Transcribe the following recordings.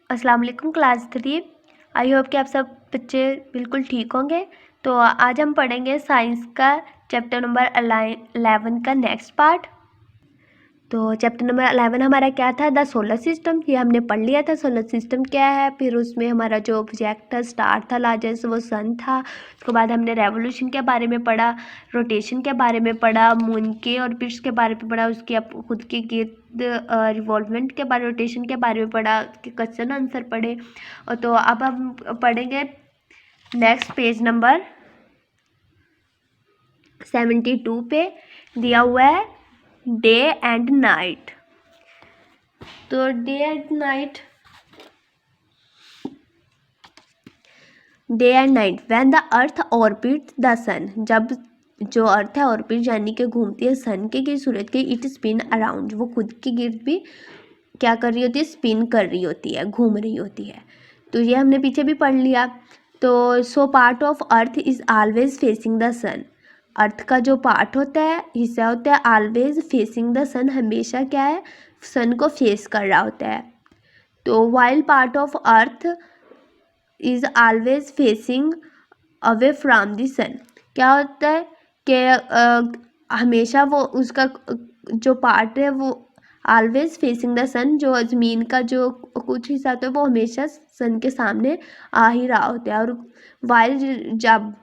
अस्सलाम वालेकुम class 3। I hope कि आप सब बच्चे बिल्कुल ठीक होंगे। तो आज हम पढ़ेंगे साइंस का चैप्टर नंबर 11 का नेक्स्ट पार्ट। तो चैप्टर नंबर 11 हमारा क्या था, द सोलर सिस्टम। ये हमने पढ़ लिया था सोलर सिस्टम क्या है। फिर उसमें हमारा जो ऑब्जेक्ट था, स्टार था लार्जेस्ट, वो सन था। उसके बाद हमने रेवोल्यूशन के बारे में पढ़ा, रोटेशन के बारे में पढ़ा, मून के ऑर्बिट्स के बारे में पढ़ा, उसके खुद के गिर्द रिवॉल्वमेंट के बारे, रोटेशन के बारे में पढ़ा, उसके क्वेश्चन आंसर पढ़े। और तो अब हम पढ़ेंगे नेक्स्ट पेज नंबर 72 पे दिया हुआ है डे एंड नाइट। तो day and night, day and night when the earth orbit the sun, जब जो अर्थ है ऑर्बिट यानी कि घूमती है सन के गिर्द, सूरज के, इट स्पिन अराउंड, वो खुद के गिर्द भी क्या कर रही होती है, स्पिन कर रही होती है, घूम रही होती है। तो ये हमने पीछे भी पढ़ लिया। तो so part of earth is always facing the sun, earth का जो पार्ट होता है, हिस्सा होता है, ऑलवेज फेसिंग द सन, हमेशा क्या है, सन को फेस कर रहा होता है। तो while part of earth is always facing away from the sun, क्या होता है कि हमेशा वो उसका जो पार्ट है वो ऑलवेज फेसिंग द सन, जो ज़मीन का जो कुछ हिस्सा होता है वो हमेशा सन के सामने आ ही रहा होता है। और वाइल जब,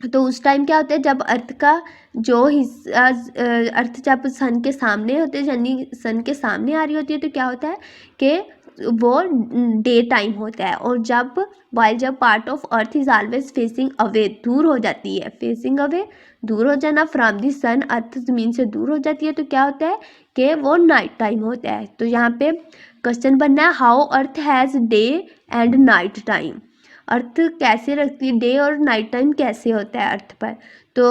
तो उस टाइम क्या होता है जब अर्थ का जो हिस्सा, अर्थ जब सन के सामने होते हैं यानी सन के सामने आ रही होती है, तो क्या होता है कि वो डे टाइम होता है। और जब part of earth is always facing away, दूर हो जाती है, फेसिंग अवे दूर हो जाना, फ्रॉम दी सन, अर्थ ज़मीन से दूर हो जाती है, तो क्या होता है कि वो नाइट टाइम होता है। तो यहाँ पे क्वेश्चन बनना है, how earth has day and night time, earth कैसे रखती है, डे और नाइट टाइम कैसे होता है अर्थ पर। तो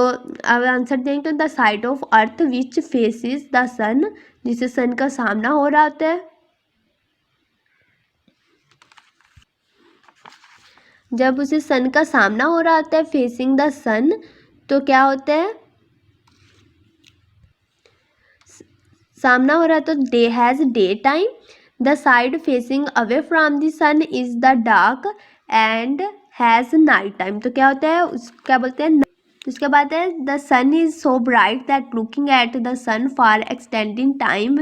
अब आंसर देंगे तो the side of earth which faces the sun, जिसे सन का सामना हो रहा होता है, जब उसे सन का सामना हो रहा होता है, फेसिंग द सन, तो क्या होता है, सामना हो रहा है तो day has day time, the side facing away from the sun is the dark end has night time. तो क्या होता है, उस क्या बोलते हैं, उसके बाद है the sun is so bright that looking at the sun for extending time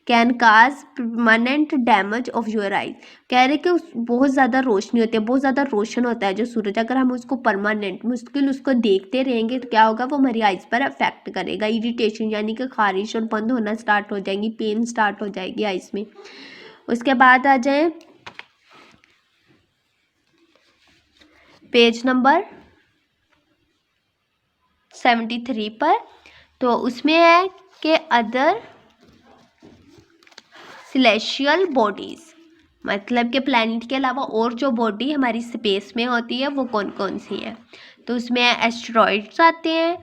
can cause permanent damage of your eyes. कह रहे कि बहुत ज़्यादा रोशनी होती है, बहुत ज़्यादा रोशन होता है जो सूरज, अगर हम उसको परमानेंट मुश्किल उसको देखते रहेंगे तो क्या होगा, वो हमारी आइज पर अफेक्ट करेगा, इरिटेशन यानी कि खारिश और बंद होना स्टार्ट हो जाएंगी, पेन स्टार्ट हो जाएगी आइज में। उसके बाद आ जाए पेज नंबर 73 पर। तो उसमें है कि अदर सेलेस्टियल बॉडीज़, मतलब कि प्लैनेट के अलावा और जो बॉडी हमारी स्पेस में होती है वो कौन कौन सी है। तो उसमें एस्टेरॉइड्स आते हैं,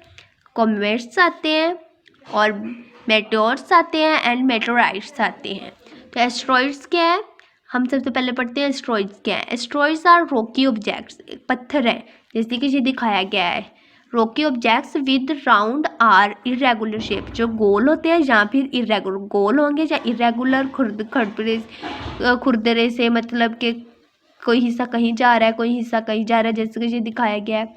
कॉमेट्स आते हैं, और मेटेओर्स आते हैं, एंड मेटेओराइट्स आते हैं। तो एस्टेरॉइड्स क्या है, हम सबसे पहले पढ़ते हैं एस्टेरॉइड्स क्या है। एस्टेरॉइड्स आर रॉकी ऑब्जेक्ट्स, पत्थर है जैसे कि ये दिखाया गया है, rocky objects with round or irregular shape, जो गोल होते हैं या फिर इरेगुलर, गोल होंगे या इरेगुलर खुरदरे से, मतलब कि कोई हिस्सा कहीं जा रहा है, कोई हिस्सा कहीं जा रहा है, जैसे कि ये दिखाया गया है।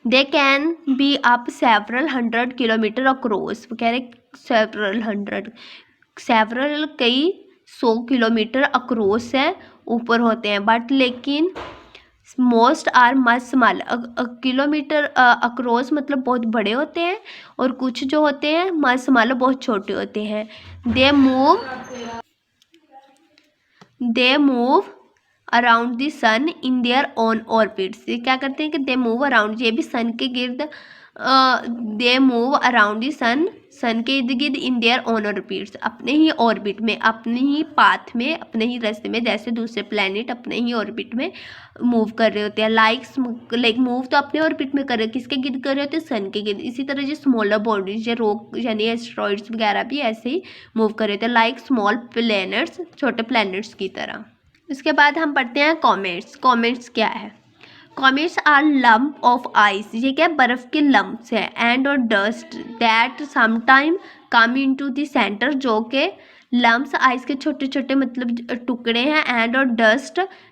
They can be up several 100 kilometre across, वो कह रहे सेवरल कई 100 किलोमीटर अक्रॉस है, ऊपर होते हैं, बट लेकिन most are much small, kilometer across मतलब बहुत बड़े होते हैं, और कुछ जो होते हैं मच स्मॉल बहुत छोटे होते हैं। They move around the sun in their own orbits, ये क्या करते हैं कि दे मूव अराउंड, ये भी सन के गिर्द, दे मूव अराउंड द सन, सन के इर्द गिर्द, इन देयर ओन ऑर्बिट्स, अपने ही ऑर्बिट में, अपने ही पाथ में, अपने ही रास्ते में, जैसे दूसरे प्लैनेट अपने ही ऑर्बिट में मूव कर रहे होते हैं। लाइक मूव तो अपने ऑर्बिट में कर रहे, किसके गिर्द कर रहे होते हैं, सन के गिर्द। इसी तरह जो स्मॉलर बॉडीज या रॉक यानी एस्टेरॉइड्स वगैरह भी ऐसे ही मूव कर रहे थे, लाइक स्मॉल प्लैनेट्स, छोटे प्लैनेट्स की तरह। उसके बाद हम पढ़ते हैं कॉमेट्स। कॉमेट्स क्या है, comets are lump of ice, ये क्या बर्फ के लम्प्स है, एंड और dust that sometime come into the centre, जो के लम्स आइस के छोटे छोटे मतलब टुकड़े हैं, एंड और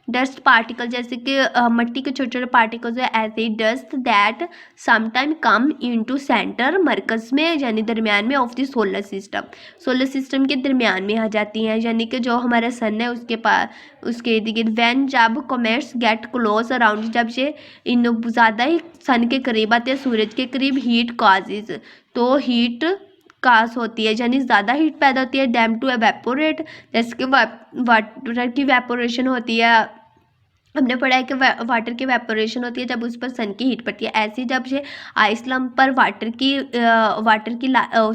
डस्ट पार्टिकल जैसे कि मिट्टी के छोटे छोटे पार्टिकल्स है, ऐसे dust that sometime come into centre मरकज में यानी दरमियान में ऑफ द सोलर सिस्टम के दरमियान में आ जाती हैं, यानी कि जो हमारा सन है उसके पास उसके इर्द गिर्द। वैन जब कॉमेट्स गेट क्लोज अराउंड, जब से इन ज़्यादा ही सन के करीब आते हैं, सूरज के करीब, हीट काजेज, तो हीट कास होती है यानी ज़्यादा हीट पैदा होती है। डैम टू एवेपोरेट, जैसे कि वाटर की वेपोरेशन होती है, हमने पढ़ा है कि वाटर की वेपोरेशन होती है जब उस पर सन की हीट पड़ती है। ऐसे जब ये आइस लम्प पर वाटर की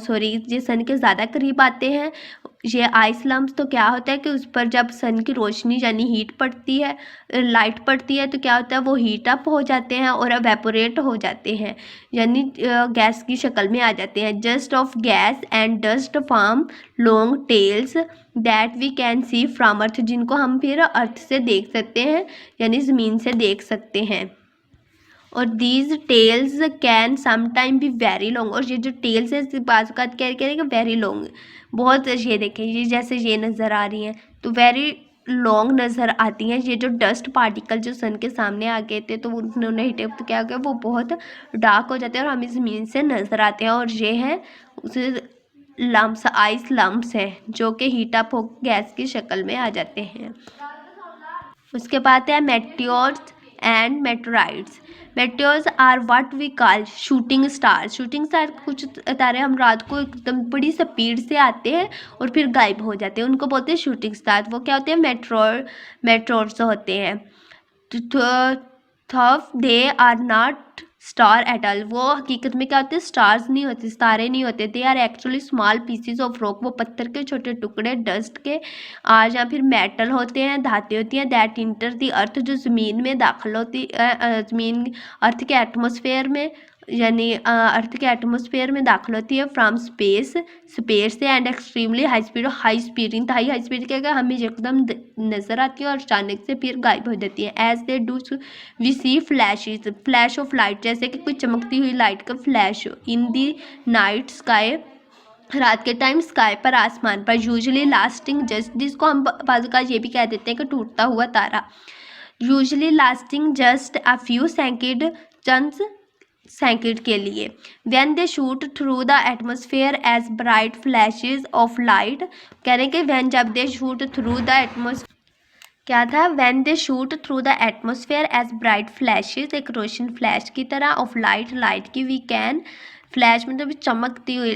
सॉरी ये सन के ज़्यादा करीब आते हैं ये आइस लम्प्स, तो क्या होता है कि उस पर जब सन की रोशनी यानी हीट पड़ती है, लाइट पड़ती है, तो क्या होता है वो हीट अप हो जाते हैं और एवेपोरेट हो जाते हैं यानी गैस की शक्ल में आ जाते हैं। Just of gas and dust form long tails that we can see from earth, जिनको हम फिर अर्थ से देख सकते हैं यानी ज़मीन से देख सकते हैं। और दीज टेल्स कैन समटाइम भी वेरी लॉन्ग, और ये जो टेल्स है बाज़ का क्या करेंगे वेरी लॉन्ग, बहुत, ये देखें ये जैसे ये नज़र आ रही हैं तो वेरी लॉन्ग नज़र आती हैं। ये जो डस्ट पार्टिकल जो सन के सामने आ गए थे तो उन्होंने हीट अप तो क्या हो गया वो बहुत डार्क हो जाते हैं और हमें ज़मीन से नज़र आते हैं। और ये हैं उसे लम्प्स, आइस लम्प्स हैं जो कि हीट अप हो गैस की शक्ल में आ जाते हैं। उसके बाद है meteors and meteorites. Meteors are what we call shooting star. Shooting star कुछ तारे हम रात को एकदम बड़ी स्पीड से आते हैं और फिर गायब हो जाते हैं, उनको बोलते हैं शूटिंग स्टार। वो क्या होते हैं मेट्रोर्स होते हैं। Though they are not star at all, वो हकीकत में क्या होते हैं स्टार्स नहीं होते, सितारे नहीं होते। They are actually small pieces of rock, वो पत्थर के छोटे टुकड़े डस्ट के आज या फिर मेटल होते हैं, धातें होती हैं। दैट इंटर दी अर्थ, जो ज़मीन में दाखिल होती ज़मीन अर्थ के एटमॉस्फेयर में यानी अर्थ के एटमॉस्फेयर में दाखिल होती है फ्रॉम स्पेस से, एंड एक्सट्रीमली हाई स्पीड इंतहाई हाई स्पीड क्या हमें एकदम नज़र आती है और अचानक से फिर गायब हो जाती है। As they do we see flash of light, जैसे कि कोई चमकती हुई लाइट का flash in the night sky, रात के टाइम स्काई पर, आसमान पर। यूजुअली लास्टिंग जस्ट, जिसको हम बाजू का ये भी कह देते हैं कि टूटता हुआ तारा। Usually lasting just a few चंद सेकंड के लिए। When they shoot through the atmosphere as bright flashes of light, कह रहे हैं कि व्हेन जब they shoot through the atmosphere, क्या था when they shoot through the atmosphere as bright flashes, एक रोशन फ्लैश की तरह, ऑफ लाइट की, वी कैन फ्लैश मतलब चमकती हुई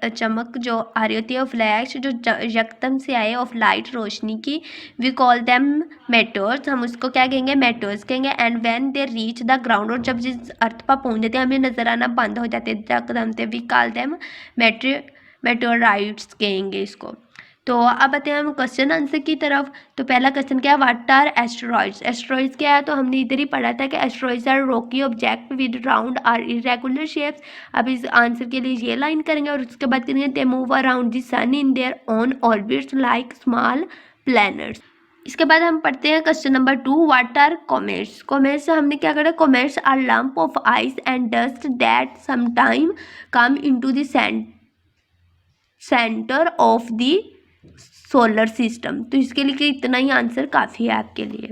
चमक जो आ रही होती है, फ्लैश जो यकदम से आए ऑफ लाइट रोशनी की, वी कॉल देम मेटोर्स, हम उसको क्या कहेंगे मेटोर्स कहेंगे। And when they reach the ground, और जब जिस अर्थ पर पहुंच जाते हैं हमें नजर आना बंद हो जाते हैं यकदम से, वी कॉल देम मेटोराइट्स कहेंगे इसको। तो अब आते हैं हम क्वेश्चन आंसर की तरफ। तो पहला क्वेश्चन क्या है, व्हाट आर एस्टेरॉइड्स। एस्टेरॉइड्स क्या है, तो हमने इधर ही पढ़ा था कि asteroids are rocky object with round और इरेगुलर शेप्स। अब इस आंसर के लिए ये लाइन करेंगे और उसके बाद करेंगे they move around the sun in their own orbits like small planets. इसके बाद हम पढ़ते हैं question number 2, what are comets. Comets से हमने क्या करा, comets are lump of ice and dust that sometime come into the centre of the solar system. तो इसके लिए इतना ही आंसर काफ़ी है आपके लिए।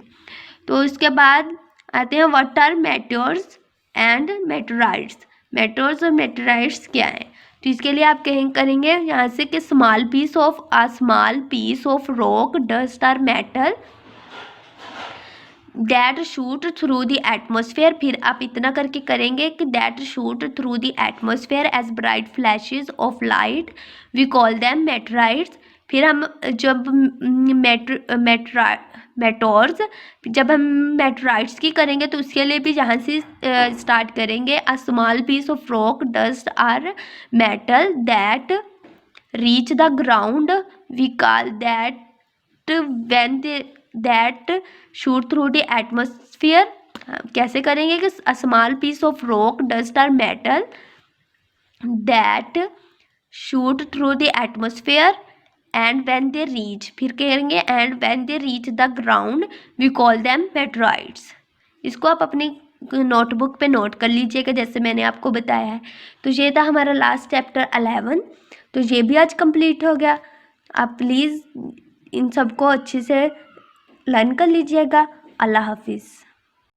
तो इसके बाद आते हैं व्हाट आर मेटेओर्स एंड मेटेराइट्स। मेटेओर्स और मेटेराइट्स क्या है, तो इसके लिए आप करेंगे यहाँ से कि small piece of rock dust or metal that shoot through the atmosphere. फिर आप इतना करके करेंगे कि that shoot through the atmosphere as bright flashes of light, we call them meteorites. फिर हम जब मेटोर्स जब हम मेटेराइट्स की करेंगे तो उसके लिए भी यहाँ से स्टार्ट करेंगे। A small piece of rock dust or metal that reach the ground, we call that when that shoot through the atmosphere. कैसे करेंगे कि a small piece of rock dust or metal that shoot through the atmosphere and when they reach, फिर कहेंगे and when they reach the ground we call them meteorites. इसको आप अपनी notebook पे note कर लीजिएगा जैसे मैंने आपको बताया है। तो ये था हमारा लास्ट चैप्टर 11। तो ये भी आज कंप्लीट हो गया। आप प्लीज़ इन सबको अच्छे से लर्न कर लीजिएगा। अल्लाह हाफिज़।